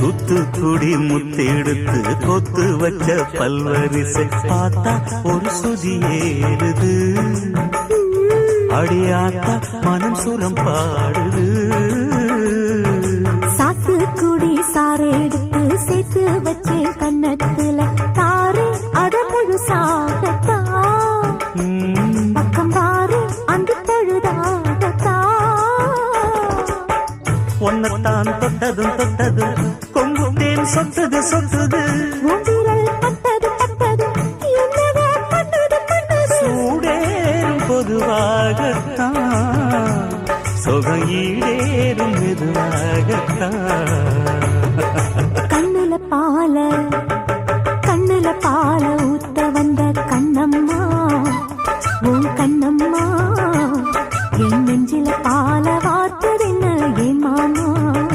தூத்துக்குடி முத்தெடுத்து கொத்து வச்ச பல்வரிசை பார்த்தா ஒரு சுதி ஏறுது. அடியாத்தா மனம் சுரம் பாடுது. சாத்துக்குடி சாறு எடுத்து சேர்த்து வச்சு கண்ணத்துல தாரு அத முழுசாகத்தா. பக்கம் பாரு அந்த பழுதாகத்தா. ஒன்னத்தான் தொட்டதும் தொட்டதும் கொங்கு தேன் சொட்டது சொட்டது. சூடேறும் பொதுவாகத்தான் சொகம் ஈடேறும் மெதுவாகத்தான். கண்ணுல பால